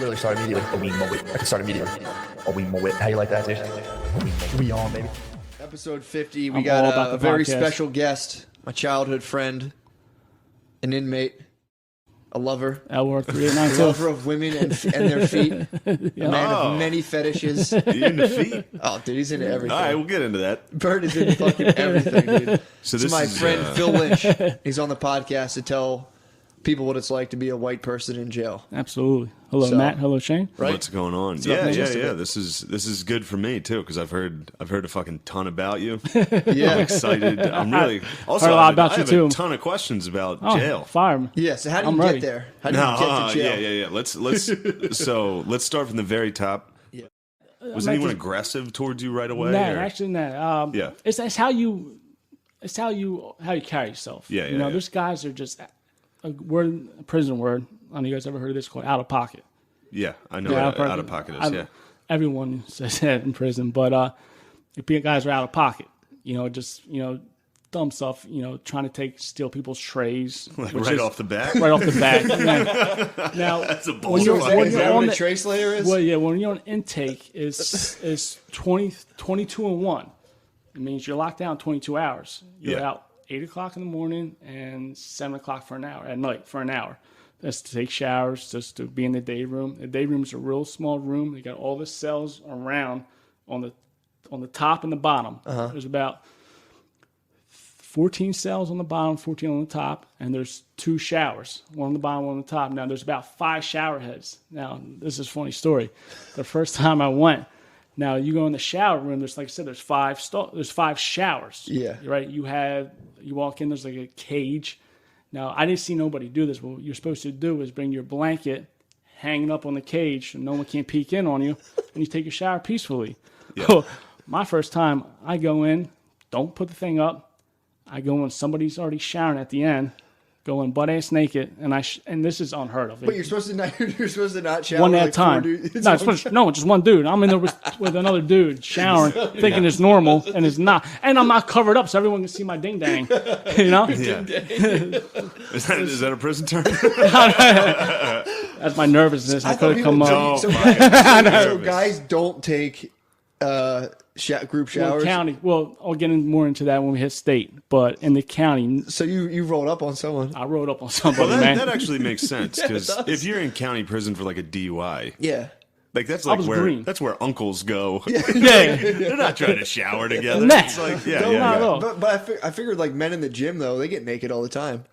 literally start immediately. A wee moment. I can start immediately. A wee moment. How you like that, dude? We on, baby. Episode 50. We got a very special guest. My childhood friend, an inmate, a lover. L-Word 3892. A lover of women and their feet. A man of many fetishes. You into feet? Oh, dude, he's into everything. All right, we'll get into that. Bird is into fucking everything, dude. So this is my friend Phil Lynch. He's on the podcast to tell people what it's like to be a white person in jail. Absolutely. Hello, Matt. Hello, Shane. Right? What's going on? Yeah. This is good for me too because I've heard a fucking ton about you. Yeah, I'm excited. I'm really also heard a lot about I you have too. a ton of questions about jail. Fire me. Yeah. So how do you get there? How do you get to jail? Yeah. Let's start from the very top. Yeah. Was anyone aggressive towards you right away? No, actually, no. Yeah. It's how you carry yourself. Yeah. You know, there's guys that are just a prison word. I don't know if you guys ever heard of this called out of pocket. Yeah, I know what out of pocket is. Yeah, everyone says that in prison, but if guys are out of pocket, just dumb stuff, trying to steal people's trays, like right off the bat. Right off the bat. Now that's a when you're on the tray slayer is. Well, yeah, when you're on intake is 22 and 1. It means you're locked down 22 hours. You're out 8 o'clock in the morning and 7 o'clock for an hour at night for an hour. That's to take showers, just to be in the day room. The day room is a real small room. They got all the cells around on the top and the bottom. There's about 14 cells on the bottom, 14 on the top, and there's 2 showers, one on the bottom, one on the top. Now there's about 5 shower heads. Now this is a funny story. The first time I went, now you go in the shower room. There's, like I said, there's 5 showers. Yeah, right. You walk in. There's like a cage. Now, I didn't see nobody do this. What you're supposed to do is bring your blanket hanging up on the cage so no one can peek in on you, and you take your shower peacefully. Yeah. My first time, I go in, don't put the thing up. I go in, somebody's already showering at the end, go in butt-ass naked, and this is unheard of. But you're supposed to not shower one at a time. No, just one dude. I'm in there with another dude showering, thinking it's normal, and it's not. And I'm not covered up, so everyone can see my ding dang. You know? Yeah. Is that a prison term? That's my nervousness. I could have come up. So guys don't take group showers. I'll get more into that when we hit state. But in the county, so you rolled up on someone. I rolled up on somebody, man. That actually makes sense because if you're in county prison for like a DUI, like that's like where uncles go. Yeah. They're not trying to shower together. It's like But I figured like men in the gym though, they get naked all the time.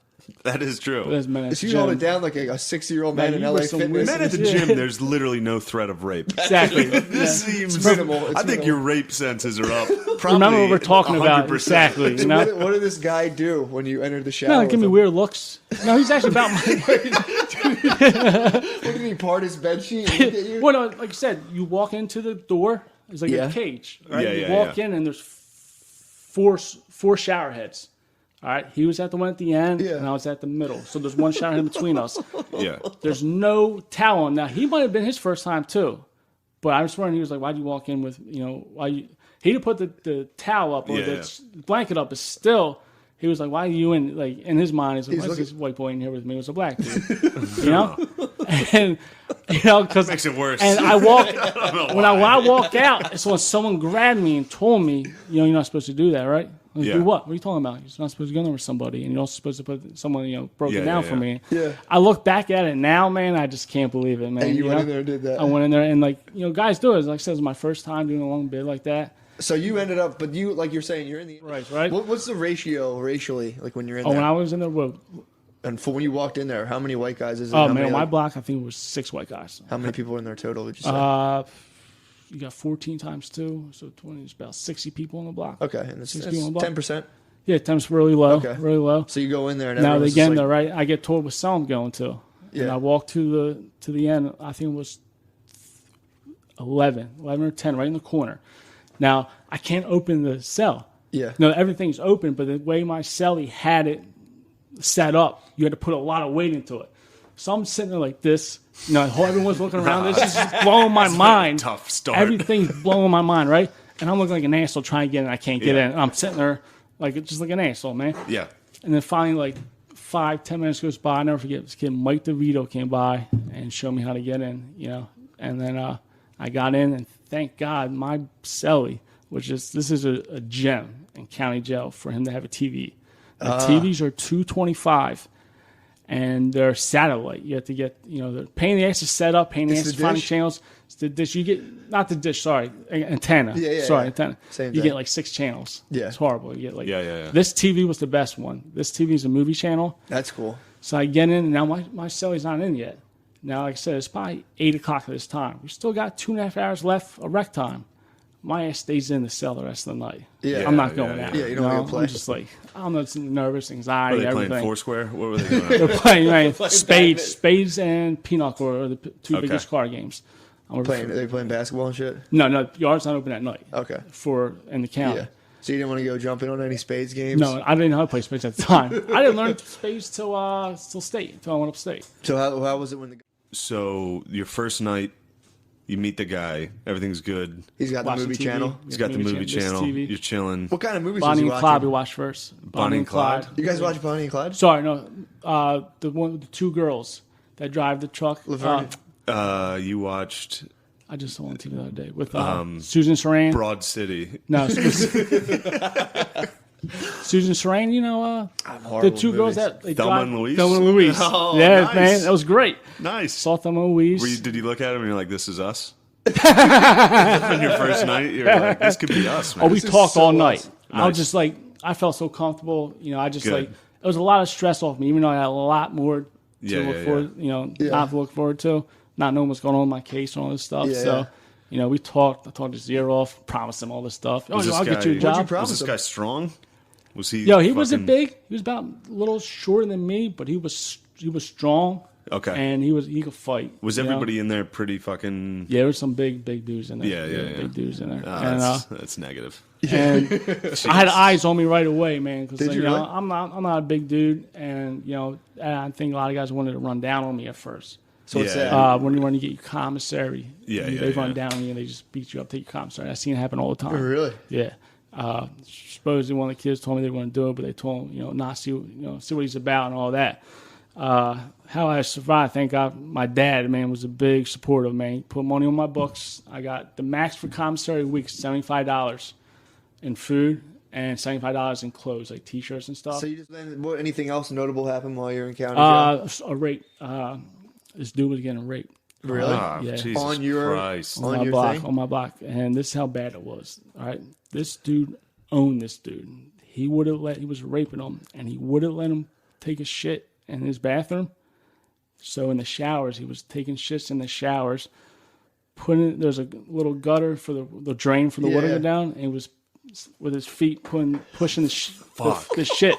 That is true. If you hold it down like a 60-year-old man in LA Fitness. Men at the gym, there's literally no threat of rape. Exactly. This seems minimal. I think your rape senses are up. Probably remember what we're talking 100%. About. Exactly. You know? What did this guy do when you entered the shower? No, give me weird looks. No, he's actually about my... What did he part his bed sheet and look at you? Well, no, like I said, you walk into the door. It's like a cage. Right? You walk in and there's four shower heads. All right, he was at the one at the end, and I was at the middle. So there's one shower in between us. Yeah. There's no towel on. Now, he might have been his first time, too. But I was wondering, he was like, why'd you walk in with, he didn't put the towel up or the blanket up, but still, he was like, why are you in, like, in his mind, he's like, why is this white boy in here with me? It was a black dude, you know? And, because... Makes it worse. And I walked, when I walked out, so when someone grabbed me and told me, you're not supposed to do that, right? Like, do what? What are you talking about? You're not supposed to go there with somebody, and you're also supposed to put someone, broken down for me. Yeah. I look back at it now, man. I just can't believe it, man. And you went in there and did that. I went in there, and guys do it. Like I said, it was my first time doing a long bid like that. So you ended up, but you, like you're saying, you're in the right. What's the ratio racially, like when you're in there? When I was in there, and for when you walked in there, how many white guys is it? Oh man, on my block, I think it was 6 white guys. How many people were in there total? Would you say? You got 14 times 2, so 20 is about 60 people on the block. Okay, and it's 10%. Yeah, 10's really low. Okay. Really low. So you go in there and now again, though, right? I get told what cell I'm going to. Yeah. And I walk to the end. I think it was 11 or 10, right in the corner. Now I can't open the cell. Yeah. No, everything's open, but the way my cellie had it set up, you had to put a lot of weight into it. So I'm sitting there like this. Everyone's looking around. This is just blowing my mind. Tough start. Everything's blowing my mind, right? And I'm looking like an asshole trying to get in. I can't get in. And I'm sitting there just like an asshole, man. Yeah. And then finally, 5-10 minutes goes by. I never forget this kid, Mike DeVito, came by, and and show me how to get in, And then I got in, and thank God my cellie was this is a gem in county jail for him to have a TV. The TVs are $225, and they're satellite. You have to get, the pain in the ass to set up, pain in the ass to find channels. It's the dish. You get, not the dish, sorry, antenna. Antenna. Same you thing. get like 6 channels. Yeah. It's horrible. You get like, Yeah. This TV was the best one. This TV is a movie channel. That's cool. So I get in, and now my cellie's not in yet. Now, like I said, it's probably 8 o'clock at this time. We still got 2.5 hours left of rec time. My ass stays in the cell the rest of the night. Yeah. I'm not going out. Yeah, you don't want to play. I'm just like, I don't know, it's nervous, Were anxiety, they everything. playing Foursquare? What were they doing? They're playing Spades and Pinochle are the two biggest card games. Are they playing basketball and shit? No, yard's not open at night. Okay. In the county. Yeah. So you didn't want to go jumping on any spades games? No, I didn't know how to play spades at the time. I didn't learn spades till state, until I went upstate. So how was it when So your first night, you meet the guy, everything's good. He's got the movie channel. He's got the movie channel. You're chilling. What kind of movies Bonnie was he and watching? Clyde we watched first. Bonnie and Clyde. You guys watch Bonnie and Clyde? Sorry, no. The one with the 2 girls that drive the truck. Laverne. You watched I just saw on TV the other day with Susan Sarandon. Broad City. No, Susan Sarandon. The 2 girls that they Thelma drive. and Louise? Thelma and Louise. Oh, yeah, nice. man, that was great. Nice. Saw Thelma and Louise. Did you look at him and you're like, this is us? On your first night, you're like, this could be us, man. We talked all night. I Nice. was just like, I felt so comfortable. I just Good. like, it was a lot of stress off me, even though I had a lot more to Yeah, look forward, not to look forward to, not knowing what's going on in my case and all this stuff. Yeah, So, we talked. I talked his ear off, promised him all this stuff. Was this I'll get you a guy- job. What'd you promise Was this him? guy strong? Was he? Yo, he wasn't fucking- big. He was about a little shorter than me, but he was strong. Okay. And he could fight. Was everybody in there pretty fucking? Yeah, there was some big dudes in there. Yeah. Big dudes in there. That's negative. And I had eyes on me right away, man. Because Did you really? I'm not a big dude, and I think a lot of guys wanted to run down on me at first. So what's Yeah. that? When you get your commissary, Yeah, they yeah. run down on you and they just beat you up, take your commissary. I've seen it happen all the time. Really? Yeah. Supposedly one of the kids told me they wouldn't do it, but they told him, not see what he's about and all that. How I survived, thank God, my dad, man, was a big supporter of me. He put money on my books. I got the max for commissary week, $75 in food and $75 in clothes, like T-shirts and stuff. So you just anything else notable happened while you were in county jail? A rape. This dude was getting raped. Really? Yeah. Jesus On your- Christ. on my your block, thing? on my block, and this is how bad it was. All right, this dude owned this dude. He was raping him, and he wouldn't let him take a shit in his bathroom. So in the showers, he was taking shits in the showers. There's a little gutter for the drain for the water to go down, and he was with his feet pushing the shit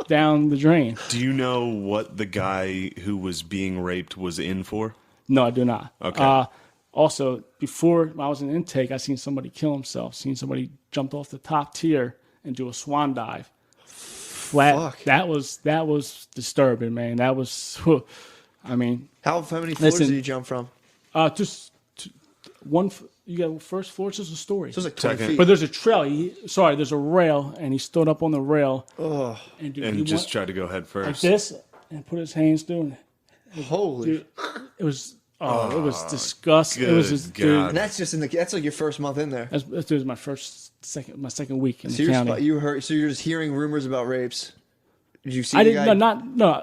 down the drain. Do you know what the guy who was being raped was in for? No, I do not. Okay. Also, before I was in intake, I seen somebody kill himself. Seen somebody jumped off the top tier and do a swan dive. Flat. Fuck. That was disturbing, man. That was. I mean, How many floors did you jump from? just one. You got first floor. It's just a story. So it was like 20 Second. feet. But there's a trail. There's a rail, and he stood up on the rail. Oh, And, dude, And he just went tried to go head like first. this and put his hands through. holy. Dude, it was. It was disgusting. It was good just, God. dude. And that's just that's like your first month in there. That was my second week in So the you're, county. so you're just hearing rumors about rapes. Did you see I the didn't guy?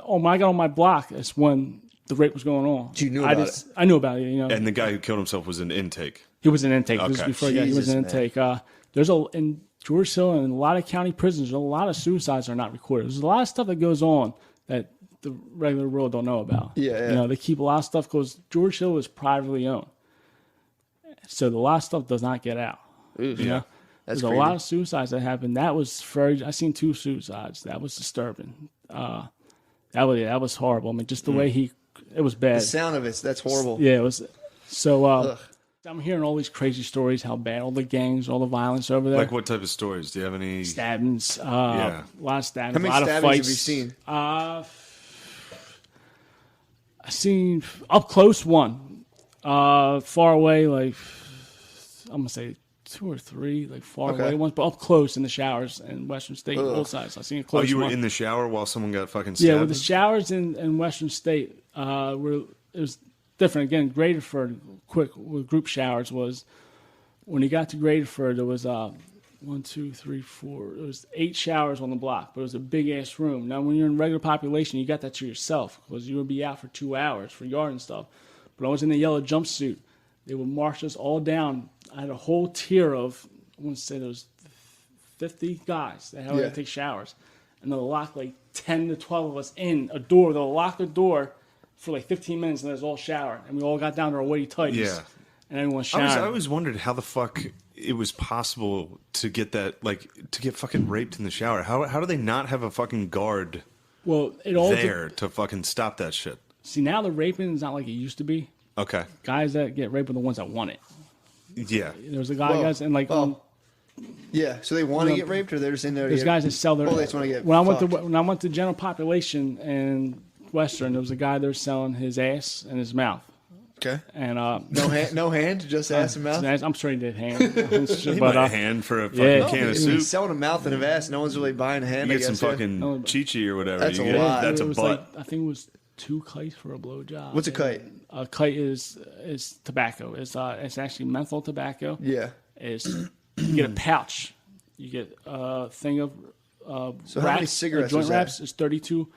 when I got on my block, that's when the rape was going on. You knew about it? I knew about it. And the guy who killed himself was in intake. He was in intake. This was Okay. before he was in Jesus, intake. In George Hill and a lot of county prisons, there's a lot of suicides are not recorded. There's a lot of stuff that goes on that the regular world don't know about. Yeah. They keep a lot of stuff because George Hill is privately owned, so a lot of stuff does not get out. Yeah. That's There's a crazy. lot of suicides that happened. That was I seen 2 suicides. That was disturbing. That was horrible. I mean, just the way it was bad. The sound of that's horrible. Yeah, it was. So I'm hearing all these crazy stories, how bad all the gangs, all the violence over there. Like what type of stories? Do you have any? Stabbings, a lot of stabbings, How many a lot of stabbings fights. have you seen? I seen up close one, far away, like I'm gonna say 2 or 3, like far Okay. away ones, but up close in the showers in Western State, both sides. I seen a close. Oh, you were one. in the shower while someone got fucking stabbed? Yeah, with the showers in Western State, different. Again, Graterford, quick with group showers was when you got to Graterford, there was 1, 2, 3, 4. There was 8 showers on the block, but it was a big ass room. Now, when you're in regular population, you got that to yourself because you would be out for 2 hours for yard and stuff. But I was in the yellow jumpsuit. They would march us all down. I had a whole tier of, I want to say there was 50 guys that had to take showers. And they'll lock like 10 to 12 of us in a door. They'll lock the door for like 15 minutes and there's all shower. And we all got down to our whitey tighties. Yeah. And everyone showered. I always wondered how the fuck it was possible to get that, like, to get fucking raped in the shower. How do they not have a fucking guard to fucking stop that shit? See, now the raping is not like it used to be. Okay. Guys that get raped are the ones that want it. Yeah. There's a guy, guys, and like... yeah, so they want to get raped, or they're just in there. There's guys that sell their. Oh, they just want to get. When I went to general population in Western, there was a guy there selling his ass and his mouth. Okay. And no hand, just ass and mouth. I'm sure he did hand. But a hand for a fucking can of soup. He's selling a mouth and a ass. No one's really buying a hand. You get some fucking chi-chi or whatever. That's a lot. That's a butt. Like, I think it was 2 kites for a blowjob. What's a kite? A kite is tobacco. It's actually menthol tobacco. Yeah. You get a pouch. You get a thing of so wraps, how many cigarettes joint is that? wraps. It's 32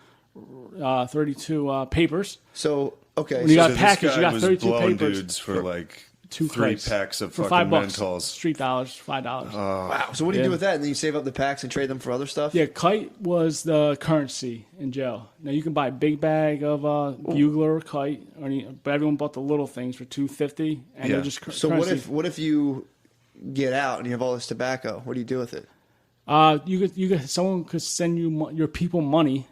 papers. So okay, when you got a this package, guy you got was 32 blowing papers dudes for like 3 packs of for fucking $5. menthols. Street dollars, $5. Wow. So what do you do with that? And then you save up the packs and trade them for other stuff? Yeah, kite was the currency in jail. Now you can buy a big bag of bugler or kite, but everyone bought the little things for $2.50, and they're just so currency. what if you get out and you have all this tobacco? What do you do with it? Someone could send you your people money.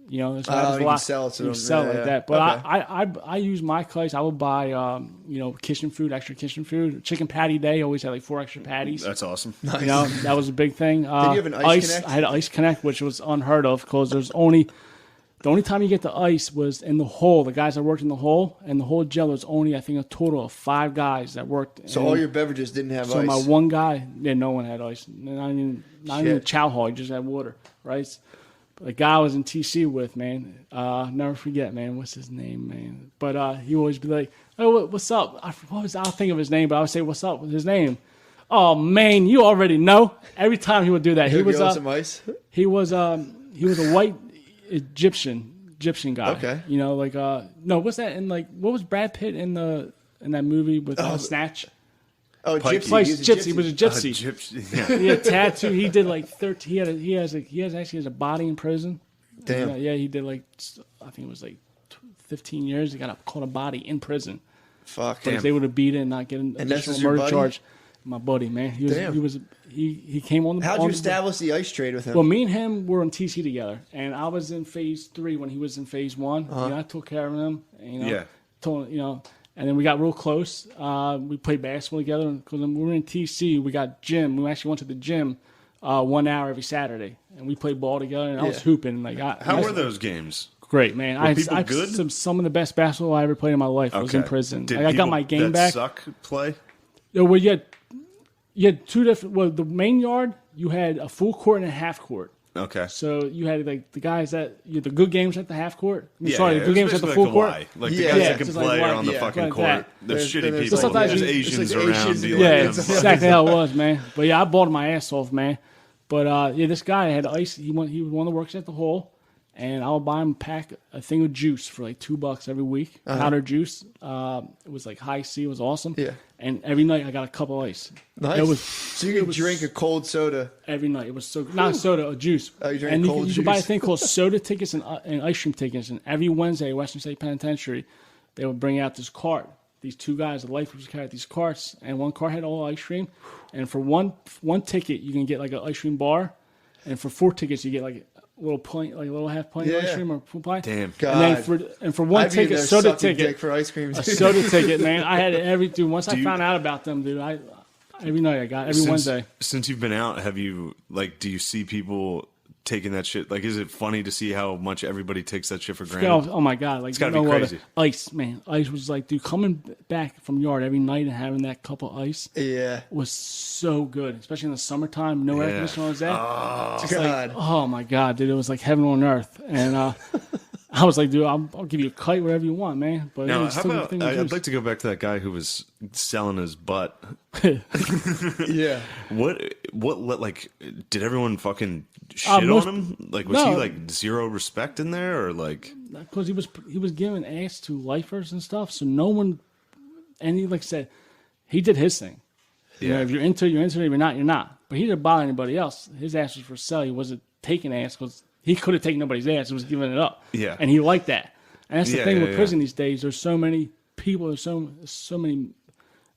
You know, you can sell it to them. You sell it like that. But okay. I use my kites. I would buy kitchen food, extra kitchen food. Chicken patty day always had like 4 extra patties. That's awesome. Nice. You know, that was a big thing. Did you have an ice connect? I had an ice connect, which was unheard of because the only time you get the ice was in the hole. The guys that worked in the hole, and the whole jail was only, I think, a total of 5 guys that worked. So all your beverages didn't have ice? So my one guy, no one had ice. Not even a chow hall. He just had water, right? The guy I was in TC with, man, never forget, man. What's his name, man? But he would always be like, "Oh, what's up?" I'll think of his name, but I would say, "What's up?" with his name. Oh man, you already know. Every time he would do that, he was some ice. He was a white Egyptian guy. Okay, you know, like no, what's that? And like, what was Brad Pitt in that movie with Snatch? Oh, gypsy. He was a gypsy. Gypsy. He had tattoo. He did like 13. He has a body in prison. Damn. Yeah, he did like, I think it was like 15 years. He got caught a body in prison. Fuck. Because they would have beat it and not get an additional murder charge. My buddy, man. He came on the. How'd you establish the ice trade with him? Well, me and him were in TC together, and I was in phase 3 when he was in phase 1. Uh-huh. You know, I took care of him. And, Yeah. Told him, and then we got real close. We played basketball together. Because when we were in TC, we got gym. We actually went to the gym 1 hour every Saturday, and we played ball together. And I was hooping. Like, how were those games? Great, man. Were people good? Some of the best basketball I ever played in my life was in prison. Did I got my game back. Suck play? Well, you had 2 different. Well, the main yard, you had a full court and a half court. Okay. So you had like the guys the good games at the half court. The good games at the full court. Like the guys that can play are on the fucking court. There's shitty people. There's Asians around. Yeah, exactly how it was, man. But yeah, I balled my ass off, man. But this guy had ice. He was one that works at the hole. And I would buy him a thing of juice for like $2 every week. Powder juice. It was like high C. It was awesome. Yeah. And every night I got a cup of ice. Nice. So you could drink a cold soda every night. It was so not soda, a juice. Oh, you drink and cold you juice. could buy a thing called soda tickets and ice cream tickets. And every Wednesday, Western State Penitentiary, they would bring out this cart. These 2 guys, the lifers, carried these carts, and one cart had all ice cream. And for one ticket, you can get like an ice cream bar, and for 4 tickets, you get like little pint, like a little half pint of ice cream or full pint. Damn. God. And then for one ticket, soda ticket for ice cream. a soda ticket, man. I had it every dude. Once I found out about them, dude, every night I got every Wednesday. Since you've been out, have you do you see people taking that shit? Like, is it funny to see how much everybody takes that shit for granted? Oh my god, like it's gotta be crazy. Ice, man. Ice was like, dude, coming back from yard every night and having that cup of ice. Yeah, was so good, especially in the summertime. No air conditioner was there. Oh god. Oh my god, dude, it was like heaven on earth. And I was like, dude, I'll give you a kite, whatever you want, man. But now, how about, I'd like to go back to that guy who was selling his butt. Yeah. What, like, did everyone fucking shit on him? Like, was he, like, zero respect in there, or, like... Because he was giving ass to lifers and stuff, so no one... And he, like said, he did his thing. Yeah. You know, if you're into it, you're into it. If you're not, you're not. But he didn't bother anybody else. His ass was for sale. He wasn't taking ass because... He could have taken nobody's ass. He was giving it up. Yeah. And he liked that. And that's the thing with prison these days. There's so many people. There's so many.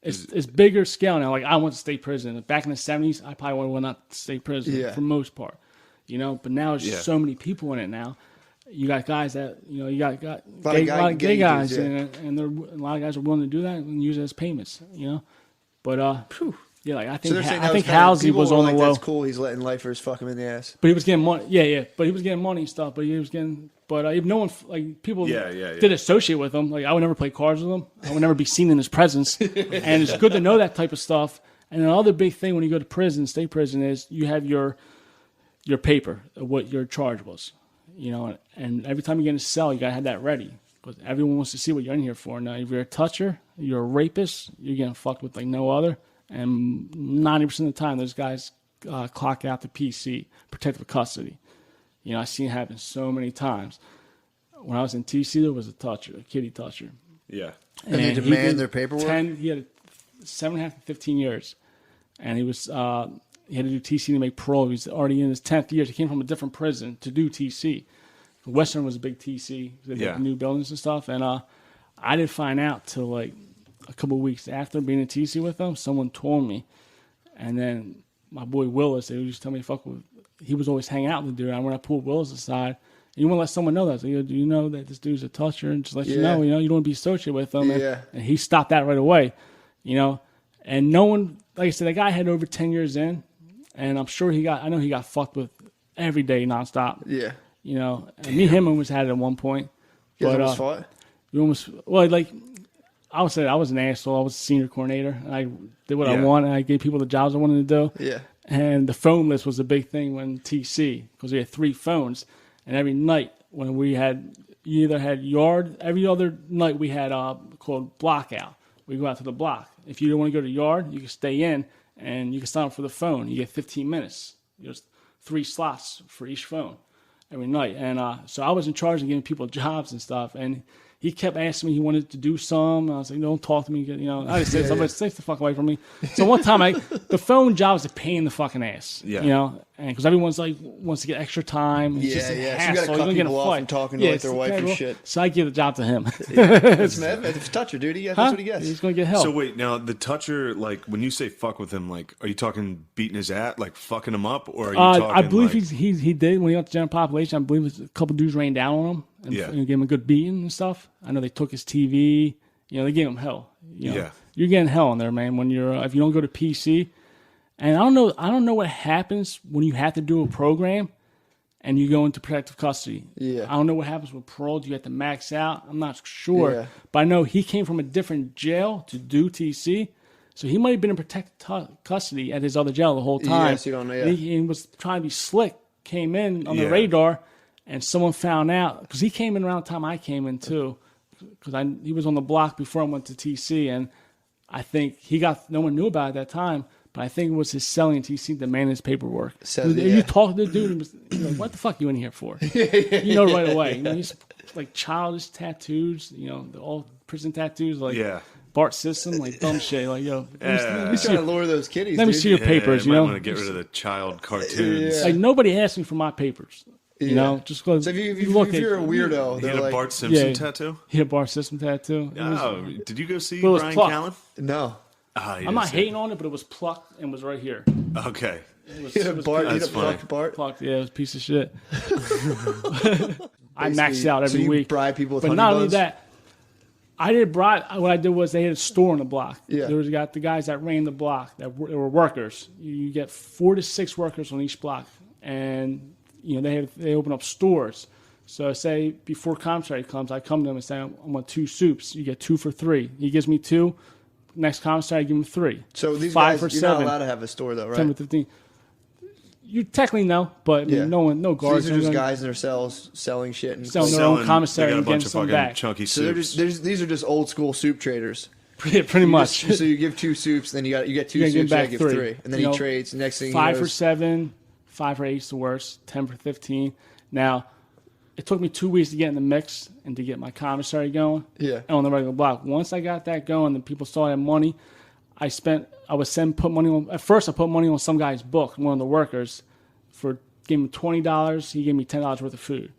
It's bigger scale now. Like, I went to state prison. Back in the 70s, I probably would have went out to state prison for the most part. You know, but now there's so many people in it now. You got guys that, you know, you got a lot of gay guys. Dudes, and a lot of guys are willing to do that and use it as payments, you know. But, yeah, like I think Halsey was on the low. That's cool. He's letting lifers fuck him in the ass. But he was getting money. Yeah. But he was getting money and stuff. But he was getting. But if no one, like, people did associate with him. Like, I would never play cards with him. I would never be seen in his presence. And it's good to know that type of stuff. And another big thing when you go to prison, state prison, is you have your paper of what your charge was. You know, and every time you get in a cell, you gotta have that ready because everyone wants to see what you're in here for. Now, if you're a toucher, you're a rapist, you're getting fucked with like no other. And 90% of the time, those guys clock out to PC, protective custody. You know, I've seen it happen so many times. When I was in TC, there was a kitty toucher. Yeah. And they demand their paperwork? He had 7.5 to 15 years. And he had to do TC to make parole. He was already in his 10th year. He came from a different prison to do TC. Western was a big TC. They had new buildings and stuff. And I didn't find out till like a couple of weeks after being in TC with them. Someone told me. And then my boy Willis, they would just tell me, he was always hanging out with the dude. And when I pulled Willis aside, and you want to let someone know that. So, do you know that this dude's a toucher? And just let you know, you don't want to be associated with him. And he stopped that right away, you know. And no one, like I said, that guy had over 10 years in. And I'm sure I know he got fucked with every day nonstop. Yeah. You know, and me and him almost had it at one point. You guys almost fought? We almost, I would say I was an asshole. I was a senior coordinator. And I did what I wanted. I gave people the jobs I wanted to do. Yeah. And the phone list was a big thing when TC, because we had 3 phones. And every night when you either had yard, every other night we had called block out. We go out to the block. If you don't want to go to yard, you can stay in and you can sign up for the phone. You get 15 minutes. There's 3 slots for each phone every night. And so I was in charge of giving people jobs and stuff. And he kept asking me he wanted to do some. I was like, don't talk to me. You know, I just said, somebody stay the fuck away from me. So one time, the phone job is a pain in the fucking ass. Yeah. You know, and because everyone's like wants to get extra time. It's just a hassle. So you got to cut people off from talking to their wife and shit. So I give the job to him. It's a toucher, dude. That's what he gets. He's going to get help. So wait, now the toucher, like when you say fuck with him, like are you talking beating his ass, like fucking him up, or are you talking? I believe he did when he got to general population. I believe it was a couple dudes rained down on him. And gave him a good beating and stuff. I know they took his TV. You know, they gave him hell. You know, you're getting hell in there, man. When you're if you don't go to PC, and I don't know what happens when you have to do a program, and you go into protective custody. Yeah, I don't know what happens with parole. Do you have to max out? I'm not sure, but I know he came from a different jail to do TC, so he might have been in protective custody at his other jail the whole time. Yes, you don't know. Yeah. He was trying to be slick. Came in on the radar. And someone found out, because he came in around the time I came in too, because he was on the block before I went to TC, and I think no one knew about it at that time, but I think it was his selling TC demanding his paperwork. You talk to the dude, and he's like, what the fuck you in here for? You know right away. You know, he's like childish tattoos, you know, all prison tattoos, like Bart System, like dumb shit. Like, yo, let me trying to lure those kitties. Let me see your papers, you know? I want to get rid of the child cartoons. Like, nobody asked me for my papers. You know, just go. So if you're a weirdo, he had a Bart Simpson tattoo. He had a Bart Simpson tattoo. Did you go see Brian Callen? No. I'm not hating on it, but it was plucked and was right here. Okay. Bart. Plucked. Yeah, it was a piece of shit. I maxed out every week. Bribe people with but honey not buns? only that, I didn't bribe. What I did was they had a store on the block. Yeah. There was the guys that ran the block that were workers. You get 4 to 6 workers on each block, and you know, they open up stores. So say before commissary comes, I come to him and say, I want 2 soups. You get 2 for $3. He gives me 2. Next commissary, I give him 3. So these 5 guys, for you're 7. not allowed to have a store though, right? 10 to 15. You technically know, but I mean, no guards. So these are just guys in their cells selling shit and selling their own commissary and getting some back. Chunky so these are just old school soup traders. Yeah, pretty much. So you give 2 soups, then you get 2 soups, you give 3, and then he trades. Next thing, 5 for 7, 5 for 8 is the worst, 10 for 15. Now, it took me 2 weeks to get in the mix and to get my commissary going. Yeah. On the regular block. Once I got that going, and people saw I had money. At first I put money on some guy's book, one of the workers, gave him $20. He gave me $10 worth of food.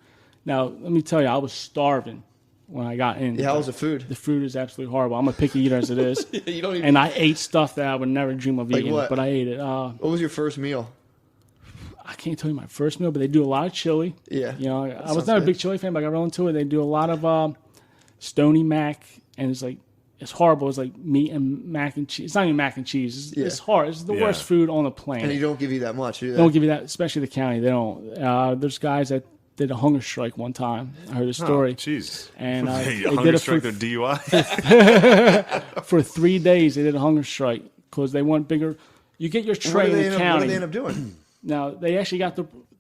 Now, let me tell you, I was starving when I got in. Yeah, how was the food? The food is absolutely horrible. I'm a picky eater as it is. You don't even... And I ate stuff that I would never dream of eating, what? But I ate it. What was your first meal? I can't tell you my first meal, but they do a lot of chili. Yeah. You know, I was not a big chili fan, but I got real into it. They do a lot of Stony Mac, and it's horrible. It's like meat and mac and cheese. It's not even mac and cheese. It's hard. It's the worst food on the planet. And they don't give you that much, do they? They don't give you that, especially the county. They don't. There's guys that did a hunger strike one time. I heard a story. Jeez. And they hunger did it strike their DUI? For 3 days, they did a hunger strike because they want bigger. You get your tray in the county. What did they end up doing? Now, they actually got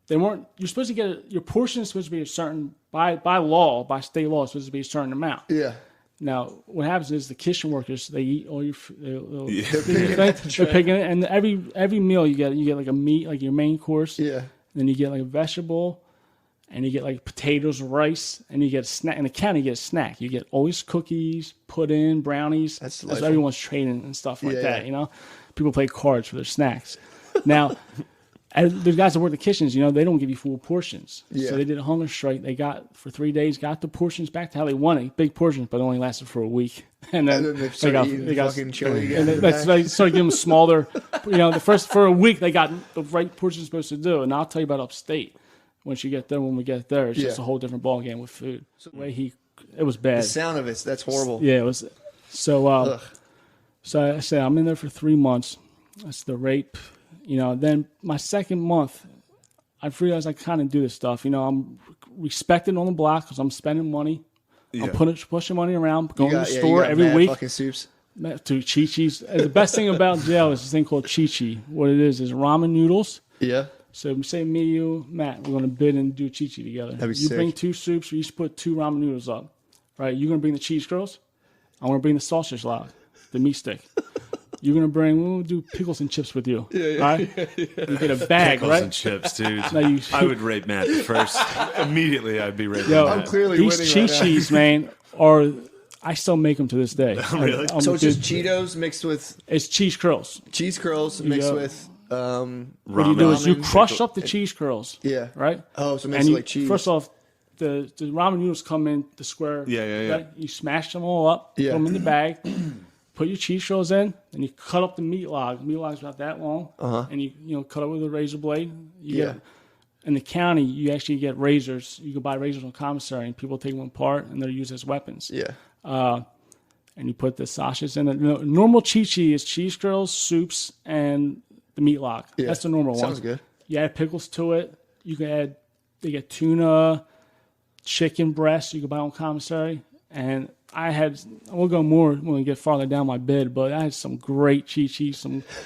you're supposed to get, your portion is supposed to be a certain, by law, by state law, it's supposed to be a certain amount. Yeah. Now, what happens is the kitchen workers, they eat all your they're picking it, and every meal you get like a meat, like your main course. Yeah. Then you get like a vegetable, and you get like potatoes, rice, and you get a snack. In the county, you get a snack. You get always cookies, pudding, brownies. That's everyone's trading and stuff like that, you know? People play cards for their snacks. Now, the guys that work the kitchens, you know, they don't give you full portions. Yeah. So they did a hunger strike. They got, for 3 days, got the portions back to how they wanted. Big portions, but it only lasted for a week. And then they started eating fucking chili again. They started giving them smaller, you know, for a week, they got the right portions supposed to do. And I'll tell you about upstate. When we get there, it's just a whole different ballgame with food. So the way it was bad. The sound of that's horrible. Yeah, it was. So, so I said, I'm in there for 3 months. That's the rape. You know, then my second month, I realized I kind of do this stuff. You know, I'm respected on the block because I'm spending money. Yeah. I'm pushing money around, going to the store every week. Fucking soups. To Chi-Chi's. The best thing about jail is this thing called Chi-Chi. What it is ramen noodles. Yeah. So say me, you, Matt, we're going to bid and do Chi-Chi together. That'd be you sick. bring 2 soups, we each put 2 ramen noodles up. Right? You're going to bring the cheese curls. I'm going to bring the sausage log, the meat stick. You're going to we'll do pickles and chips with you. Yeah. Right? You get a bag, pickles right? And chips, dude. I would rape Matt first. Immediately, I'd be raping Matt. I'm clearly these winning Chi-Chis, man, I still make them to this day. Really? So it's just Cheetos mixed with... It's cheese curls. Cheese curls mixed with... what you do is you crush up the cheese curls. Yeah. Right? Oh, so it makes it like cheese. First off, the ramen noodles come in the square. Yeah. Right? You smash them all up, put them in the bag, put your cheese curls in, and you cut up the meat log. Meat log's about that long. And you cut it with a razor blade. In the county, you actually get razors. You can buy razors on commissary, and people take them apart, and they're used as weapons. Yeah. And you put the sausages in it. Normal Chi-Chi is cheese curls, soups, and the meat log. Yeah. That's the normal one. Sounds good. You add pickles to it. You can they get tuna, chicken breast you can buy on commissary. And we'll go more when we get farther down my bed, but I had some great Chi-Chi.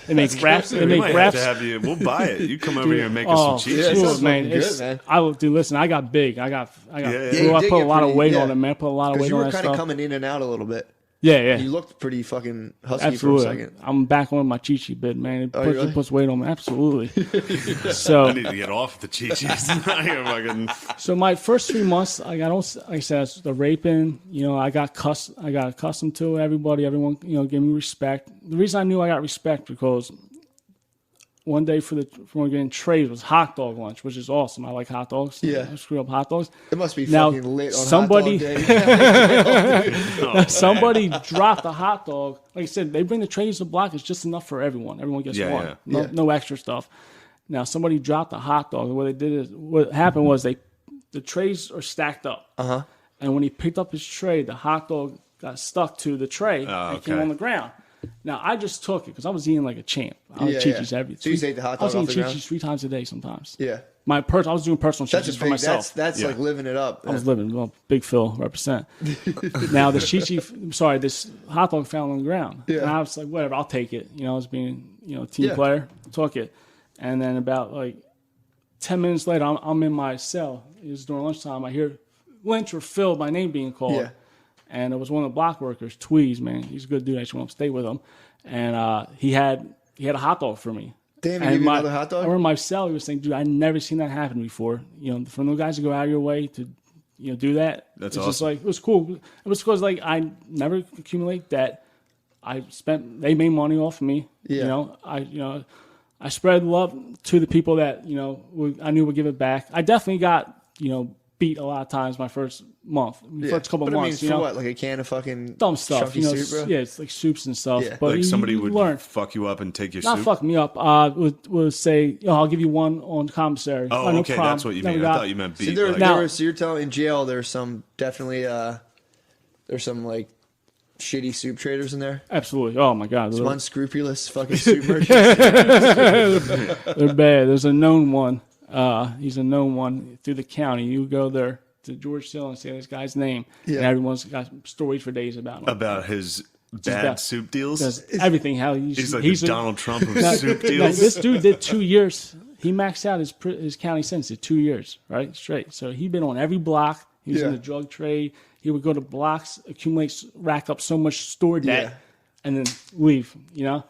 They make wraps. They make wraps. We'll buy it. You come over here and make us some Chi-Chi. Yeah, man. Good, man. Listen, I got big. I put a lot of weight on it, man. I put a lot of weight on that stuff. You were kind of coming in and out a little bit. Yeah. You looked pretty fucking husky Absolutely. for a second. I'm back on my Chi-Chi bit, man. It puts weight on me. Absolutely. I need to get off the Chi-Chis. So my first 3 months, like I said, the raping, you know, I got accustomed to it. Everyone, you know, gave me respect. The reason I knew I got respect because one day for getting trays was hot dog lunch, which is awesome. I like hot dogs. Yeah. I screw up hot dogs. It must be fucking lit on somebody, hot dog day. Somebody dropped a hot dog. Like I said, they bring the trays to the block. It's just enough for everyone. Everyone gets one. Yeah. No extra stuff. Now, somebody dropped a hot dog. What happened was the trays are stacked up. And when he picked up his tray, the hot dog got stuck to the tray and came on the ground. Now, I just took it because I was eating like a champ. I was Chi-Chi's everything. So you ate the hot dog off the ground? I was eating Chi-Chi's 3 times a day sometimes. Yeah. I was doing personal Chi-Chi's for myself. That's like living it up. I was living. Well, Big Phil, represent. Now, this hot dog fell on the ground. Yeah. And I was like, whatever, I'll take it. You know, I was being, team player. Took it. And then about 10 minutes later, I'm in my cell. It was during lunchtime. I hear Lynch or Phil, my name being called. Yeah. And it was one of the block workers, Tweez, man. He's a good dude. I just want to stay with him. And he had a hot dog for me. Damn, he gave you another hot dog? I remember my cell, he was saying, dude, I've never seen that happen before. You know, for those guys to go out of your way to, you know, do that. That's it's awesome. just like, it was cool. It was because, like, I never accumulate debt. They made money off of me. Yeah. You know, I spread love to the people that, you know, I knew would give it back. I definitely got, you know, beat a lot of times my first month, first couple but months. I mean, for what? Like a can of fucking dumb stuff, chunky you know? soup, bro? Yeah, it's like soups and stuff. Yeah. But Like somebody you would learn. fuck you up and take your Not soup. fuck me up. Would say, you know, I'll give you one on commissary. Oh, no okay, problem. that's what you Then mean. we I got- thought you meant So, beat. so you're telling in jail there's some definitely there's some like shitty soup traders in there. Absolutely. Oh my god, Some unscrupulous fucking soup merchants. they're bad. There's a known one. He's a known one through the county. You go there to George Hill and say this guy's name, and everyone's got stories for days about him. About his bad about- soup deals. Does everything. How He's like the Donald Trump of soup Now, deals. this dude did 2 years. He maxed out his county sentence at 2 years, right? Straight. So he'd been on every block. He was in the drug trade. He would go to blocks, rack up so much store debt, and then leave, you know?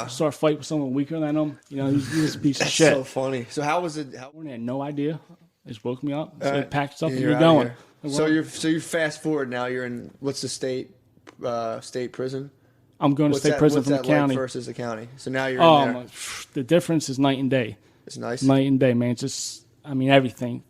Start a fight with someone weaker than him. You know, he was a piece of shit. So funny. So how was it? I had no idea. They just woke me up, said, pack stuff, and you're you're out going. of here. So you fast forward now. You're in what's the state prison? I'm going to state prison what's from the that county. like versus the county? So now you're in there. The difference is night and day. It's nice. Night and day, man. It's just, I mean, everything.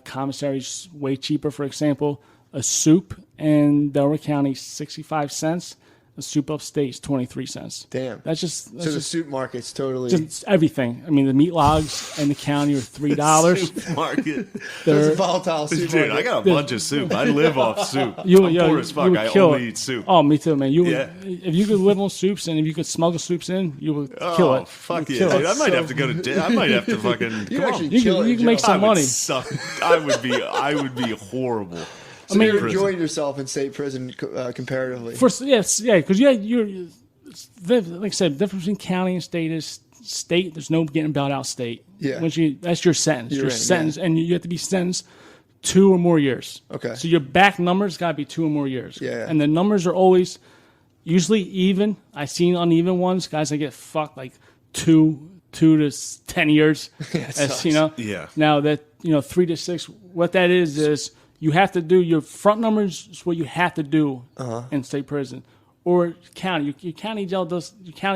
Commissary's way cheaper. For example, a soup in Delaware County, 65 cents. A soup upstate is 23 cents. Damn. That's just So the soup market's totally. just everything. I mean, the meat logs in the county are $3. Soup market. It's They're a volatile soup Dude, market. I got a bunch of soup. I live off soup. I'm yo, poor as you fuck. would I kill only it. eat soup. Oh, me too, man. Yeah. If you could live on soups and if you could smuggle soups in, you would kill it. Fuck You'd yeah, kill dude. it. I might have to go to jail. I might have to fucking. You Come on. actually You kill can, it you in can make jail. some money. I would be horrible. So you're enjoying yourself in state prison comparatively. Yes, because you're like I said, the difference between county and state is state. There's no getting bailed out state. Yeah. That's your sentence. You're Your in, sentence, and you have to be sentenced 2 or more years. Okay. So your back numbers got to be 2 or more years. Yeah. And the numbers are always usually even. I've seen uneven ones, guys that get fucked like 2 to 10 years. sucks. You know. Yeah. Now that 3 to 6, what that is you have to do your front numbers is what you have to do in state prison or county. Your county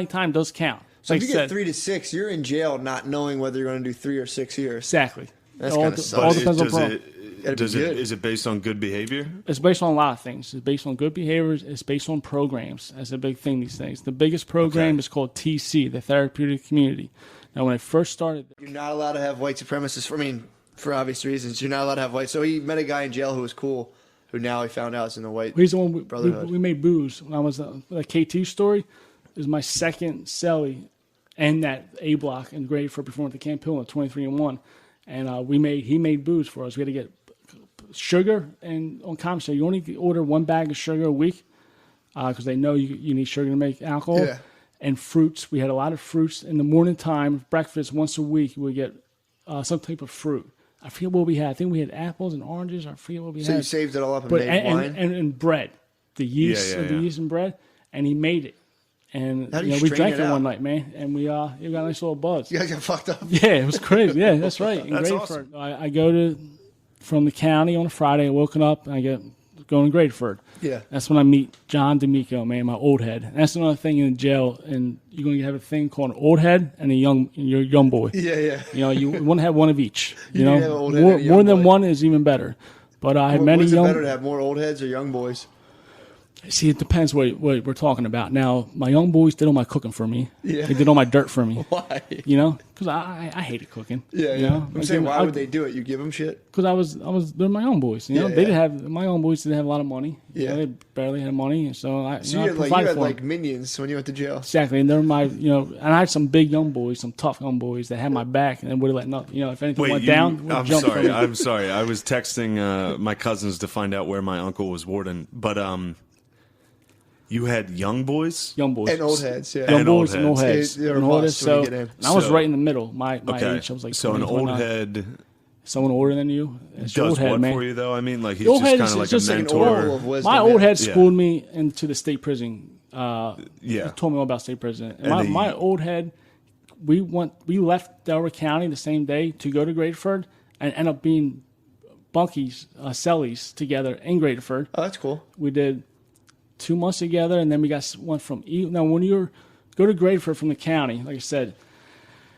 time does count. So Like if you I get said, 3 to 6, you're in jail not knowing whether you're going to do 3 or 6 years. exactly. That's All kinda de- sucks. all But depends on does problem. it, does it, is it based on good behavior? It's based on a lot of things. It's based on good behaviors. It's based on programs. That's a big thing these days. The biggest program is called TC, the Therapeutic Community. Now, when I first started, You're not allowed to have white supremacists. For obvious reasons, you're not allowed to have white. So he met a guy in jail who was cool, who now he found out is in the white he's the one brotherhood. we made booze. When I was the KT story, is my second cellie and that A block in grade for performing at the Camp Hill at 23-1, and he made booze for us. We had to get sugar and on commissary you only order 1 bag of sugar a week because they know you need sugar to make alcohol. Yeah. And fruits. We had a lot of fruits in the morning time. Breakfast once a week we get some type of fruit. I forget what we had. I think we had apples and oranges. I forget what we So had. you saved it all up and But made wine? and bread, the yeast, Yeah. the yeast and bread, and he made it. And How do you we strain drank it it out? one night, man, and we got a nice little buzz. You guys got fucked up. Yeah, it was crazy. Yeah, that's right. In That's Gradeford, I go from the county on a Friday. I woken up and I get going to Gradeford. Yeah. That's when I meet John D'Amico, man, my old head. And that's another thing in jail, and you're going to have a thing called an old head and your young boy. Yeah. You want to have one of each. You need to have an old head more, and a young more than boy. one is even better. But I had What many is it young. better to have more old heads or young boys? See, it depends what we're talking about. Now, my young boys did all my cooking for me. Yeah. They did all my dirt for me. Why? Because I hated cooking. Yeah. You know? I'm saying, why would they do it? You give them shit? Because they're my own boys. You know, Yeah, they yeah. didn't have my own boys didn't have a lot of money. You know, Yeah. they barely had money, and so I So I you had provided for them. like minions when you went to jail. Exactly, and they're my and I had some big young boys, some tough young boys that had my back and would have let nothing. If anything went down, would I'm jump for sorry. me. I'm sorry. I was texting my cousins to find out where my uncle was warden, but You had young boys? Young boys. And old heads, yeah. Young And boys old and old heads. heads. They're And old heads. must when you So, get in. and I was So- right in the middle. My Okay. age, I was like so an 20, old 29. head Someone older than you. It's your does old head, what man. for you, though? I mean, like, he's The old just head kind is of like a just like an mentor. oral of wisdom. My old yeah. head schooled me into the state prison. Yeah. He told me all about state prison. And And my old head, we left Delaware County the same day to go to Grateford and end up being bunkies, cellies together in Grateford. Oh, that's cool. We did 2 months together, and then we got one from now. When you go to Grateford from the county, like I said,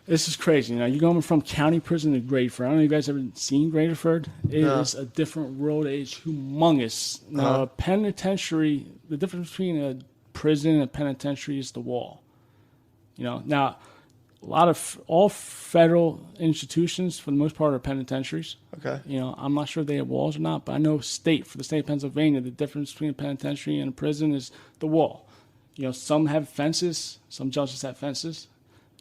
this is crazy. You know, you're going from county prison to Grateford. I don't know if you guys ever seen Grateford. It is a different world. It is humongous. Now, a penitentiary, the difference between a prison and a penitentiary is the wall. You know, now a lot of all federal institutions, for the most part, are penitentiaries. Okay. You know, I'm not sure if they have walls or not, but I know for the state of Pennsylvania, the difference between a penitentiary and a prison is the wall. You know, some have fences, some judges have fences.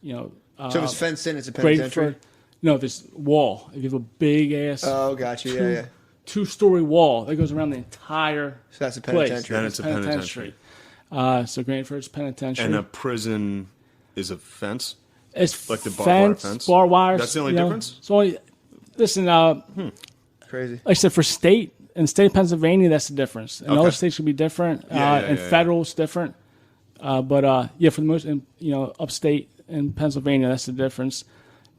You know, So if it's fenced in, it's a penitentiary? Grateford, no, this wall. If you have a big ass Oh, got you. Yeah. 2-story wall that goes around the entire So that's a place. penitentiary. Then it's a penitentiary. So Grateford's penitentiary. And a prison is a fence? It's like the barbed wire fence? Barbed wire. That's the only you know. difference? So, listen, Crazy. like I said, for state, in the state of Pennsylvania, that's the difference. In Okay. other states could be different. And yeah. federal's different. But for the most, upstate in Pennsylvania, that's the difference.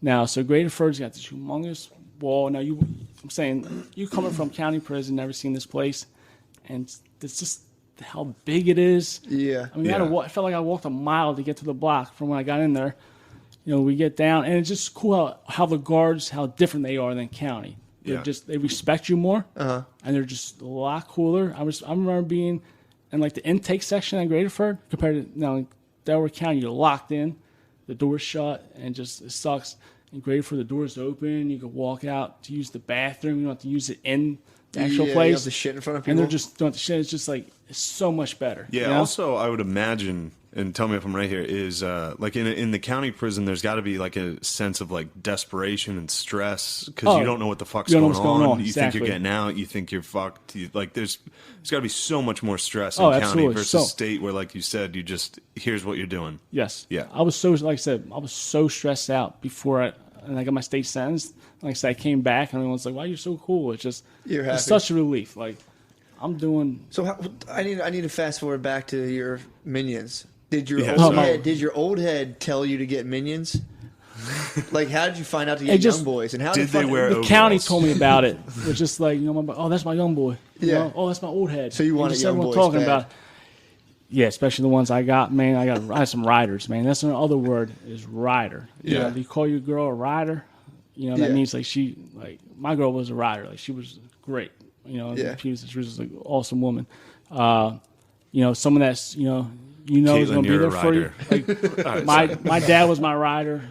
Now, so Grateford's got this humongous wall. Now, I'm saying, you coming from county prison, never seen this place, and it's just how big it is. Yeah. I mean, I felt like I walked a mile to get to the block from when I got in there. You know, we get down, and it's just cool how the guards, how different they are than county. They respect you more, and they're just a lot cooler. I remember being in like the intake section at Grateford compared to now in Delaware County. You're locked in, the door's shut, and it sucks. In Grateford, the door's open. You can walk out to use the bathroom. You don't have to use it in the actual You place. have the shit in front of people. And they're just doing the shit. It's just like it's so much better. Yeah. You know? Also, I would imagine, and tell me if I'm right here, is like in the county prison, there's got to be like a sense of like desperation and stress because you don't know what the fuck's you don't going know what's going on. You Exactly. think you're getting out. You think you're fucked. Like there's got to be so much more stress in county absolutely. versus state where, like you said, you just here's what you're doing. Yes. Yeah. I was so, like I said, I was so stressed out before I got my state sentence. Like I said, I came back and everyone's like, "Why you're so cool?" It's just You're happy. it's such a relief. Like I'm doing. So I need to fast forward back to your minions. Did your old head tell you to get minions? Like, how did you find out to get young boys? And how did they wear the overalls? county told me about it. It was just like, oh, that's my young boy. You know, oh, that's my old head. So you wanted just young everyone boys talking bad. about it. Yeah, especially the ones I got, man. I had some riders, man. That's another word is rider. You know, you call your girl a rider, that means like my girl was a rider. Like she was great. She was like an awesome woman. Someone that's is Caitlin, gonna be you're there a for you. Like my dad was my rider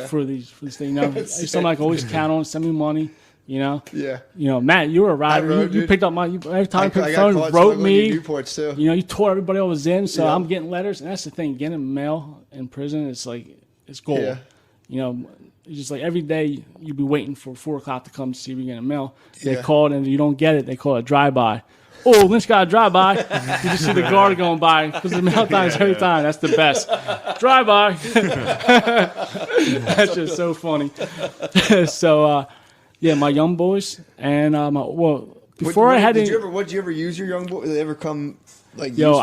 for this thing. Somebody I can always count on, send me money. Matt, you were a rider. You picked up every time you picked the phone, you wrote me. Newports too. You told everybody I was in, so I'm getting letters, and that's the thing. Getting mail in prison, it's like it's gold. Yeah. It's just like every day you'd be waiting for 4:00 to come to see if you get a mail. They call it, and if you don't get it, they call it a drive-by. Oh, Lynch got a drive-by. You just see the guard going by because the mail times every time. That's the best. Drive-by. That's just so funny. So, my young boys and before I had did you ever use your young boy? Did they ever come like? Yo, useful?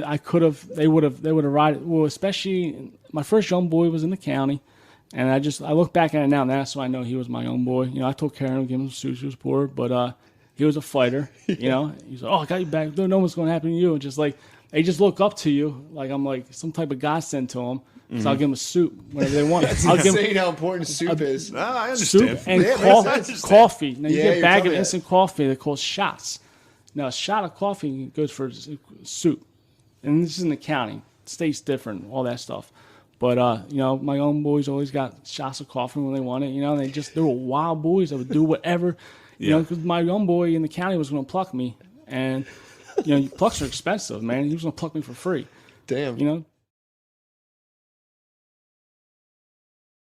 I could have. They would have ridden. Well, especially my first young boy was in the county, and I look back at it now, and that's why I know he was my young boy. I told Karen to give him some sushi support, but he was a fighter. He's like, oh, I got you back. Don't know what's going to happen to you. And just like they just look up to you, like I'm like some type of godsend to them. Mm-hmm. So I'll give them a soup whenever they want. It's I'll give insane how important soup is. I understand. Soup and coffee. Now you get a bag of instant coffee that calls shots. Now a shot of coffee goes for soup, and this is in the county. The state's different, all that stuff. But my own boys always got shots of coffee when they want it. They were wild boys that would do whatever. Because my young boy in the county was going to pluck me, and plucks are expensive, man. He was going to pluck me for free. Damn.